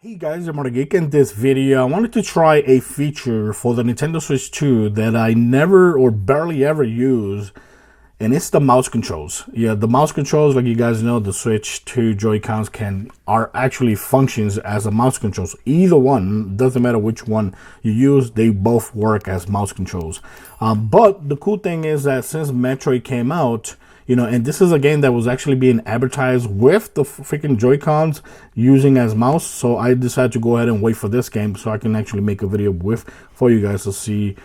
Hey guys, I'm Geek. In this video, I wanted to try a feature for the Nintendo Switch 2 that I never or barely ever use, and it's the mouse controls. Yeah, the mouse controls, like you guys know, the Switch 2 Joy-Cons are actually functions as a mouse controls. Either one, doesn't matter which one you use, they both work as mouse controls. But the cool thing is that since Metroid came out, and this is a game that was actually being advertised with the freaking Joy-Cons using as mouse. So I decided to go ahead and wait for this game so I can actually make a video for you guys to see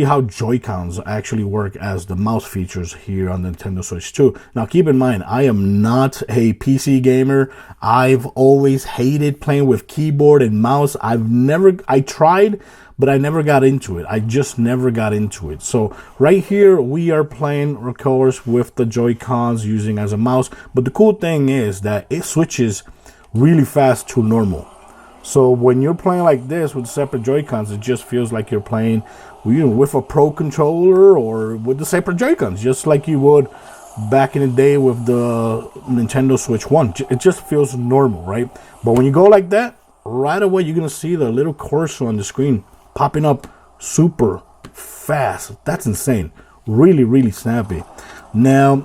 how Joy-Cons actually work as the mouse features here on the Nintendo Switch 2. Now, keep in mind, I am not a PC gamer. I've always hated playing with keyboard and mouse. I tried, but I never got into it. I just never got into it. So right here, we are playing, of course, with the Joy-Cons using as a mouse. But the cool thing is that it switches really fast to normal. So when you're playing like this with separate Joy-Cons, it just feels like you're playing with a Pro controller or with the separate Joy-Cons, just like you would back in the day with the Nintendo Switch 1. It just feels normal, right? But when you go like that, right away you're going to see the little cursor on the screen popping up super fast. That's insane. Really, really snappy. Now,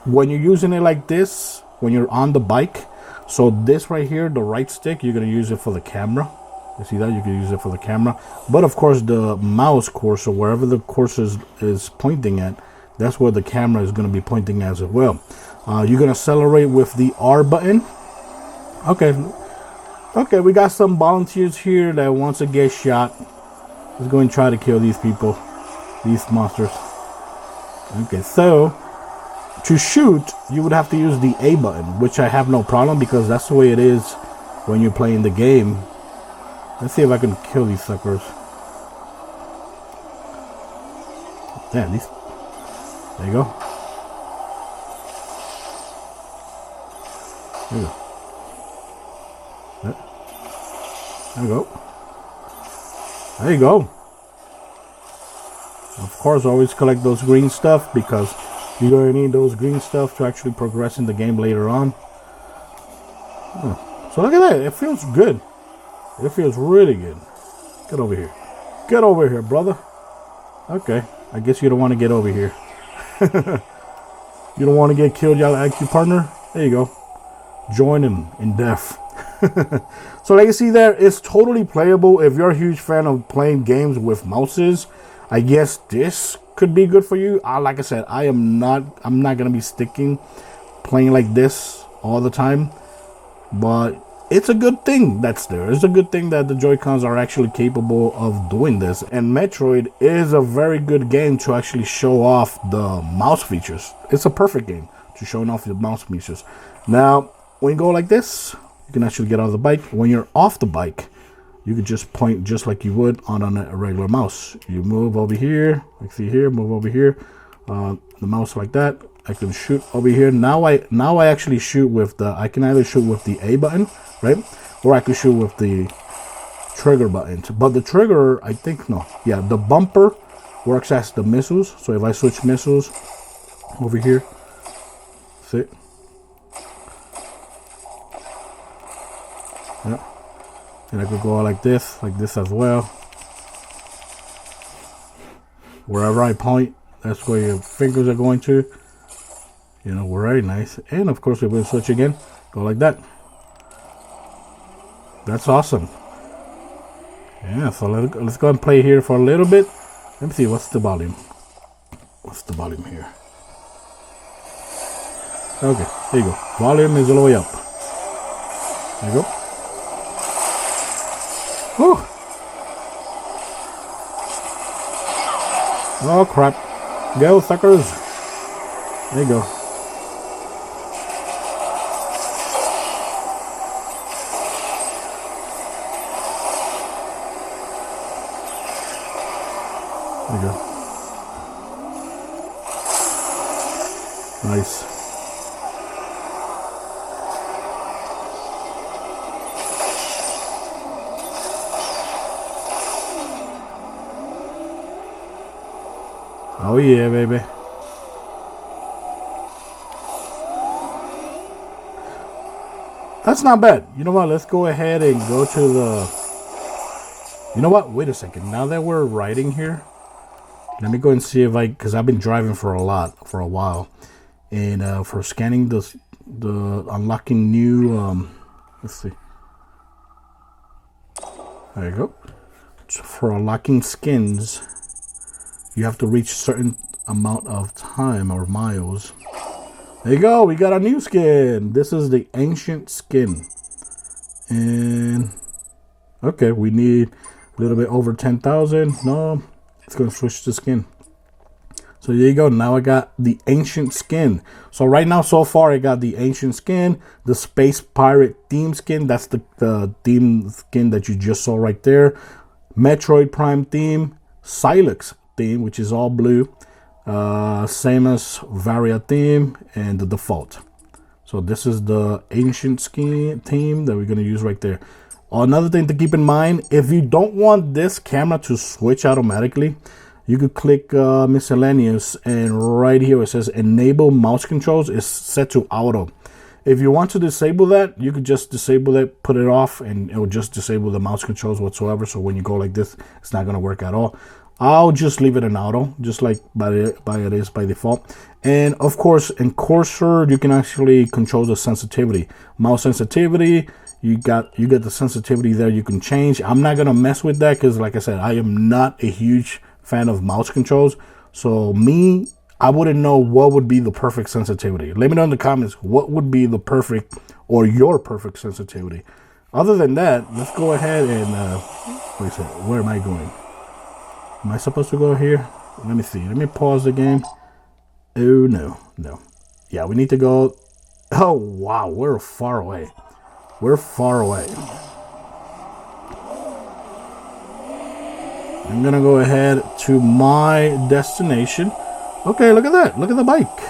when you're using it like this, when you're on the bike, so this right here, the right stick, you're going to use it for the camera. You see that? You can use it for the camera. But of course, the mouse cursor, wherever the cursor is pointing at, that's where the camera is going to be pointing as well. You're going to accelerate with the R button. Okay, we got some volunteers here that wants to get shot. Let's go and try to kill these people, these monsters. Okay, so to shoot, you would have to use the A button, which I have no problem because that's the way it is when you're playing the game. Let's see if I can kill these suckers. Damn, these. There you go. There you go. There you go. There you go. Of course, always collect those green stuff because you're going to need those green stuff to actually progress in the game later on. So look at that. It feels good. It feels really good. Get over here. Get over here, brother. Okay. I guess you don't want to get over here. You don't want to get killed, y'all, like your partner? There you go. Join him in death. So like you see there, it's totally playable. If you're a huge fan of playing games with mouses, I guess this could be good for you. Like I said, I'm not gonna be playing like this all the time, but it's a good thing that's there. It's a good thing that the Joy-Cons are actually capable of doing this. And Metroid is a very good game to actually show off the mouse features. It's a perfect game to showing off the mouse features. Now, when you go like this, you can actually get out of the bike. When you're off the bike, you can just point just like you would on a regular mouse. You move over here, like see here, move over here. The mouse like that. I can shoot over here. Now I actually shoot with I can either shoot with the A button, right? Or I can shoot with the trigger button. But the trigger, I think, no. Yeah, the bumper works as the missiles. So if I switch missiles over here, see? Yeah. And I could go like this as well. Wherever I point, that's where your fingers are going to. Very nice. And of course, if we switch again, go like that. That's awesome. Yeah, so let's go and play here for a little bit. Let me see, what's the volume? What's the volume here? Okay, there you go. Volume is all the way up. There you go. Whew. Oh crap. Go, suckers. There you go. There you go. Nice. Oh yeah, baby. That's not bad. You know what? Let's go ahead and go to the... You know what? Wait a second. Now that we're riding here, let me go and see if because I've been driving for a while, and for scanning the unlocking new, let's see. There you go. For unlocking skins, you have to reach a certain amount of time or miles. There you go. We got a new skin. This is the ancient skin, and okay, we need a little bit over 10,000. No, it's going to switch the skin. So there you go. Now I got the ancient skin. So right now, so far, I got the ancient skin, the space pirate theme skin. That's the theme skin that you just saw right there. Metroid Prime theme, Sylux theme, which is all blue. Samus Vi-O-la theme, and the default. So this is the ancient skin theme that we're going to use right there. Another thing to keep in mind, if you don't want this camera to switch automatically, you could click miscellaneous, and right here it says enable mouse controls is set to auto. If you want to disable that, you could just disable it, put it off, and it will just disable the mouse controls whatsoever. So when you go like this, it's not going to work at all. I'll just leave it in auto, just like it is by default. And of course, in cursor, you can actually control the sensitivity, mouse sensitivity. You get the sensitivity there. You can change. I'm not gonna mess with that because, like I said, I am not a huge fan of mouse controls. So I wouldn't know what would be the perfect sensitivity. Let me know in the comments what would be the perfect or your perfect sensitivity. Other than that, let's go ahead and wait a second. Where am I going? Am I supposed to go here? Let me see. Let me pause the game. Oh no. Yeah, we need to go. Oh wow, we're far away. We're far away. I'm gonna go ahead to my destination. Okay, look at that. Look at the bike.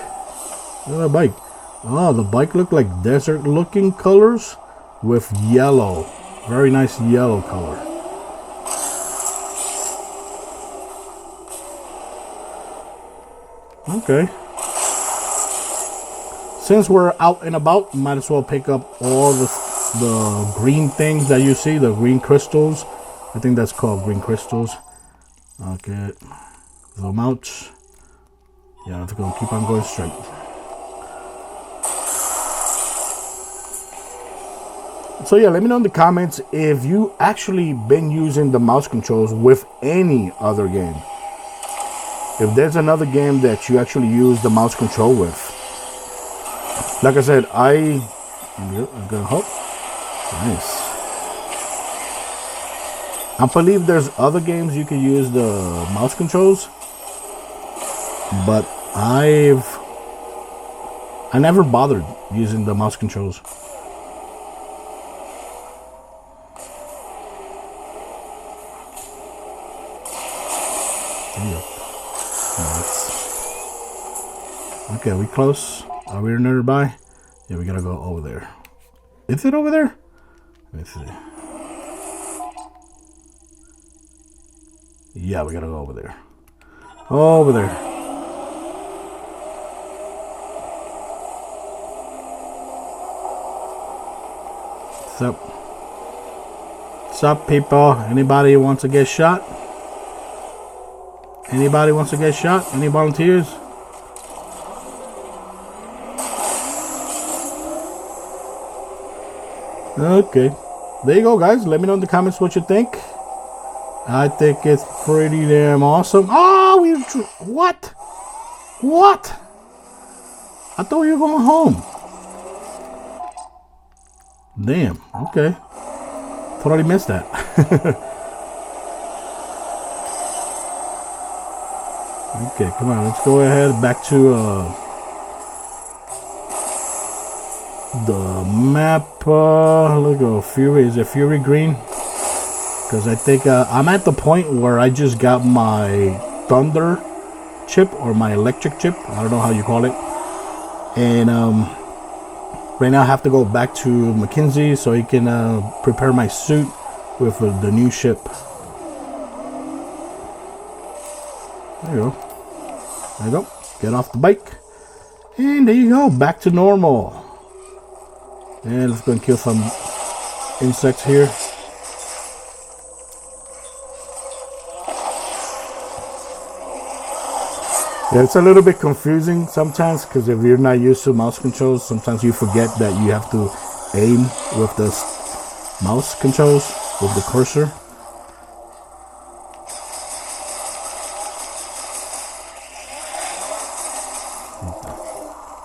Look at the bike. Oh, the bike looked like desert looking colors with yellow. Very nice yellow color. Okay. Since we're out and about, might as well pick up all the green things that you see, the green crystals. I think that's called green crystals. Okay. Zoom out. Yeah, I have to go keep on going straight. So yeah, let me know in the comments if you actually been using the mouse controls with any other game. If there's another game that you actually use the mouse control with. Like I said, I'm gonna hope. Nice. I believe there's other games you can use the mouse controls, but I never bothered using the mouse controls. There you go. Okay, we close. Are we nearby? Yeah, we gotta go over there. Is it over there? Let me see. Yeah, we gotta go over there. Over there. What's up, people? Anybody wants to get shot? Anybody wants to get shot? Any volunteers? Okay, there you go, guys. Let me know in the comments what you think. I think it's pretty damn awesome. Oh, what? I thought you were going home. Damn. Okay. Totally missed that. Okay, come on. Let's go ahead back to the map. Look at Fury. Is it Fury Green? Because I think I'm at the point where I just got my Thunder chip or my electric chip. I don't know how you call it. And right now I have to go back to McKinsey so he can prepare my suit with the new ship. There you go. There you go. Get off the bike. And there you go. Back to normal. And let's go and kill some insects here. Yeah, it's a little bit confusing sometimes because if you're not used to mouse controls, sometimes you forget that you have to aim with the mouse controls, with the cursor.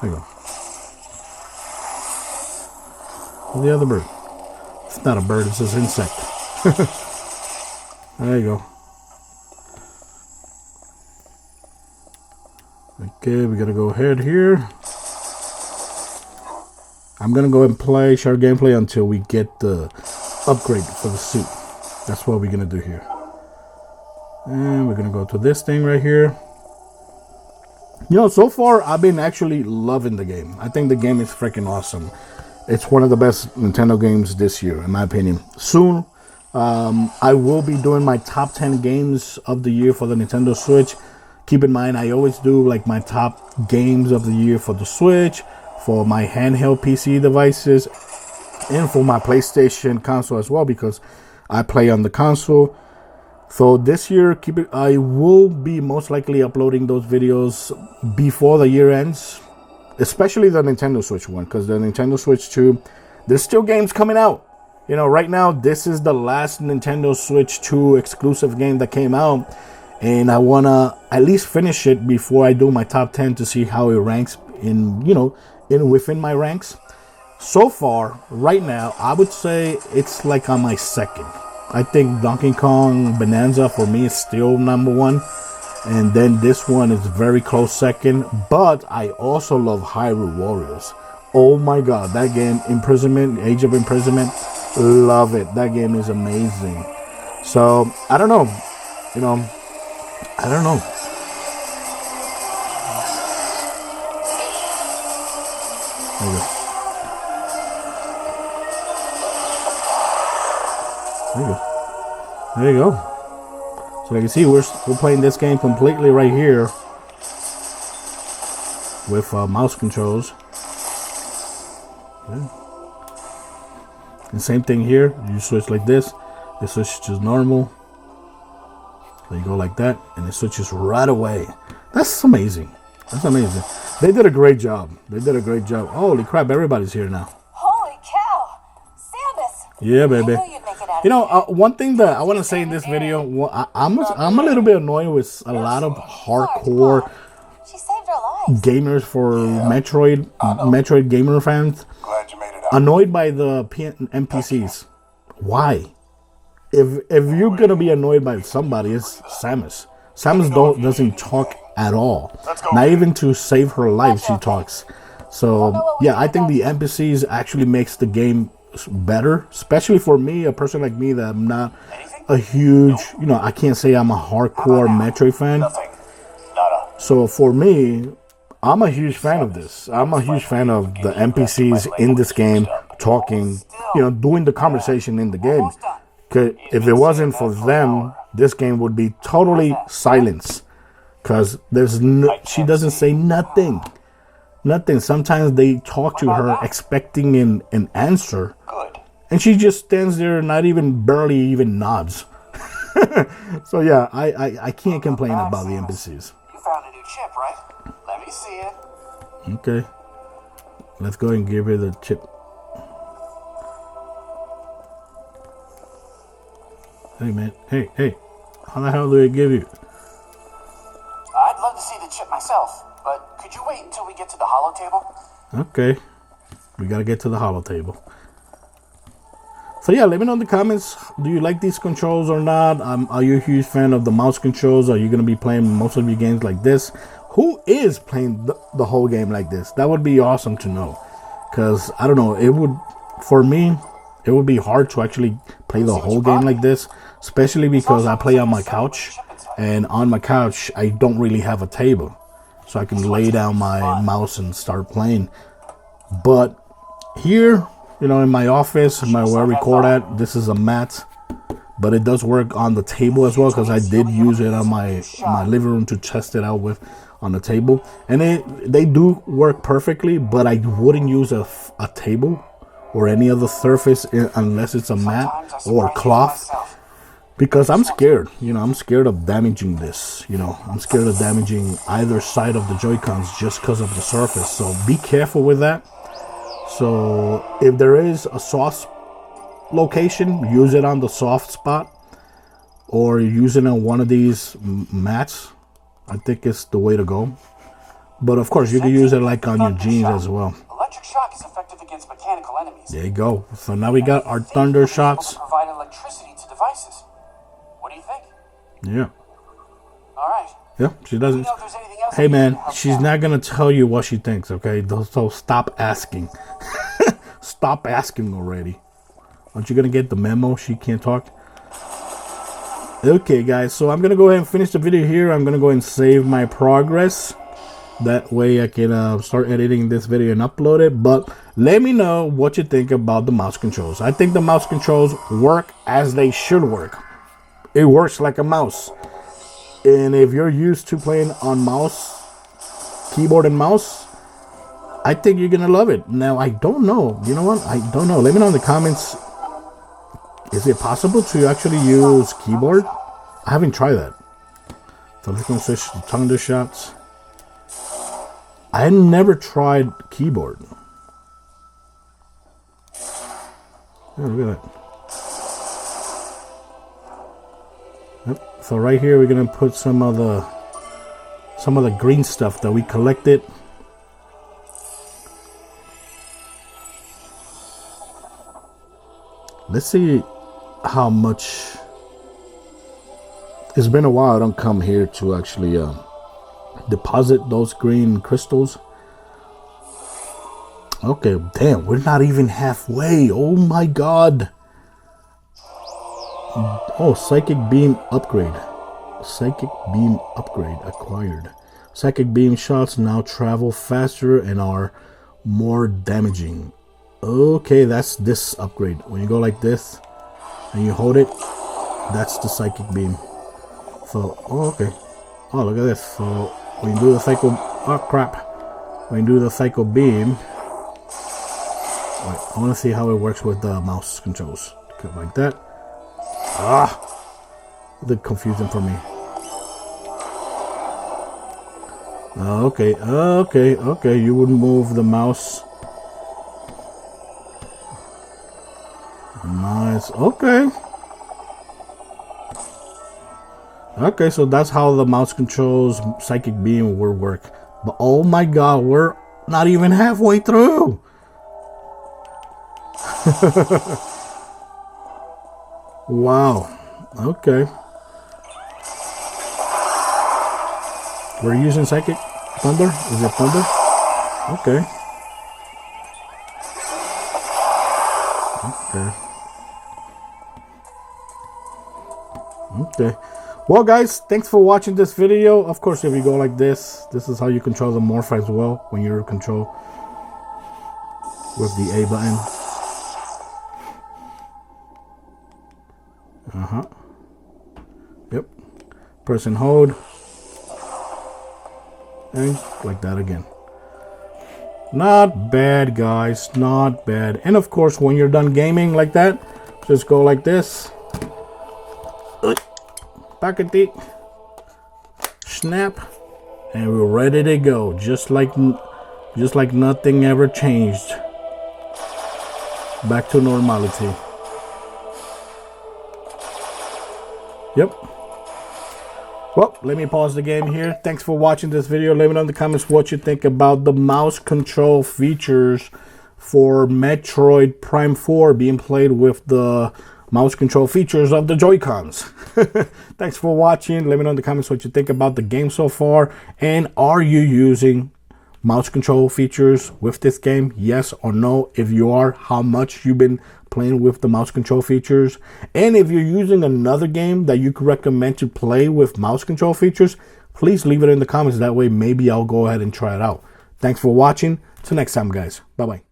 There you go. The other bird. It's not a bird, it's an insect. There you go. Okay, we gotta go ahead here. I'm gonna go and share gameplay until we get the upgrade for the suit. That's what we're gonna do here. And we're gonna go to this thing right here. You know, so far I've been actually loving the game. I think the game is freaking awesome. It's one of the best Nintendo games this year, in my opinion. Soon, I will be doing my top 10 games of the year for the Nintendo Switch. Keep in mind, I always do like my top games of the year for the Switch, for my handheld PC devices, and for my PlayStation console as well, because I play on the console. So this year, I will be most likely uploading those videos before the year ends, especially the Nintendo Switch one, because the Nintendo Switch 2, there's still games coming out. You know, right now, this is the last Nintendo Switch 2 exclusive game that came out, and I want to at least finish it before I do my top 10 to see how it ranks in, you know, within my ranks. So far, right now, I would say it's like on my second. I think Donkey Kong Bonanza for me is still number one. And then this one is very close second. But I also love Hyrule Warriors. Oh my god, that game, Imprisonment, Age of Imprisonment, love it. That game is amazing. So, I don't know. You know, I don't know. There you go. There you go. There you go. So like you see, we're playing this game completely right here with mouse controls. Okay. And same thing here. You switch like this. It switches to normal. So you go like that, and it switches right away. That's amazing. That's amazing. They did a great job. They did a great job. Holy crap! Everybody's here now. Holy cow, Samus! Yeah, baby. You know, one thing that I want to say in this video, I'm a little bit annoyed with a lot of hardcore gamers for Metroid gamer fans. Annoyed by the NPCs. Why? If you're gonna be annoyed by somebody, it's Samus. Samus doesn't talk at all. Not even to save her life, she talks. So yeah, I think the NPCs actually makes the game better, especially for me, a person like me that I'm not a huge, you know, I can't say I'm a hardcore Metroid fan. So for me, I'm a huge fan of this. I'm a huge fan of the NPCs in this game talking, you know, doing the conversation in the game. Because if it wasn't for them, this game would be totally silence. Because she doesn't say nothing. Nothing. Sometimes they talk to her expecting an answer. And she just stands there, barely even nods. So yeah, I can't complain about the NPCs. You found a new chip, right? Let me see it. Okay. Let's go and give her the chip. Hey man, hey. How the hell do I give you? I'd love to see the chip myself, but could you wait until we get to the holo table? Okay. We gotta get to the holo table. So yeah, let me know in the comments, do you like these controls or not? Are you a huge fan of the mouse controls? Are you going to be playing most of your games like this? Who is playing the whole game like this? That would be awesome to know. Because, I don't know, for me, it would be hard to actually play the whole game like this. Especially because I play on my couch. And on my couch, I don't really have a table. So I can lay down my mouse and start playing. But here, you know, in my office, where I record at, this is a mat, but it does work on the table as well, because I did use it on my living room to test it out with on the table, and they do work perfectly. But I wouldn't use a table or any other surface unless it's a mat or cloth, because I'm scared. You know, I'm scared of damaging this. You know, I'm scared of damaging either side of the Joy-Cons just because of the surface. So be careful with that. So if there is a soft location, use it on the soft spot, or use it on one of these mats. I think it's the way to go. But of course, you can use it like on your jeans as well. Electric shock is effective against mechanical enemies. There you go. So now we got our thunder shots. Provide electricity to devices. What do you think? Yeah. All right. Yeah, she doesn't. You know if there's anything else Hey man, she's not gonna tell you what she thinks, okay? So stop asking. Stop asking already. Aren't you gonna get the memo? She can't talk. Okay, guys. So I'm gonna go ahead and finish the video here. I'm gonna go ahead and save my progress. That way I can start editing this video and upload it. But let me know what you think about the mouse controls. I think the mouse controls work as they should work. It works like a mouse. And if you're used to playing on mouse, keyboard and mouse, I think you're gonna love it. Now I don't know. You know what? I don't know. Let me know in the comments. Is it possible to actually use keyboard? I haven't tried that. So let's go switch to thunder shots. I never tried keyboard. Oh, look at that. Yep. So right here we're gonna put some of the green stuff that we collected. Let's see how much. It's been a while. I don't come here to actually deposit those green crystals. Okay, damn, we're not even halfway. Oh my god. Oh, psychic beam upgrade. Psychic beam upgrade acquired. Psychic beam shots now travel faster and are more damaging. Okay, that's this upgrade. When you go like this and you hold it, that's the psychic beam. So, oh, okay. Oh, look at this. So when you do the psycho, oh crap, when you do the psycho beam, wait, I want to see how it works with the mouse controls. Okay, like that. Ah, a bit confusing for me. Okay, you would move the mouse. Nice. Okay, so that's how the mouse controls psychic beam will work. But oh my god, we're not even halfway through. Wow. Okay. We're using psychic thunder. Is it thunder? Okay. Okay. Well, guys, thanks for watching this video. Of course, if you go like this is how you control the morph as well when you're in control with the A button. Yep. Press and hold. And like that again. Not bad, guys. Not bad. And of course, when you're done gaming like that, just go like this. Packet it. Snap. And we're ready to go. Just like nothing ever changed. Back to normality. Yep. Well, let me pause the game here. Thanks for watching this video. Let me know in the comments what you think about the mouse control features for Metroid Prime 4 being played with the mouse control features of the Joy-Cons. Thanks for watching. Let me know in the comments what you think about the game so far. And are you using mouse control features with this game? Yes or no? If you are, how much you've been playing with the mouse control features? And if you're using another game that you could recommend to play with mouse control features, please leave it in the comments. That way maybe I'll go ahead and try it out. Thanks for watching. Till next time, guys. Bye-bye.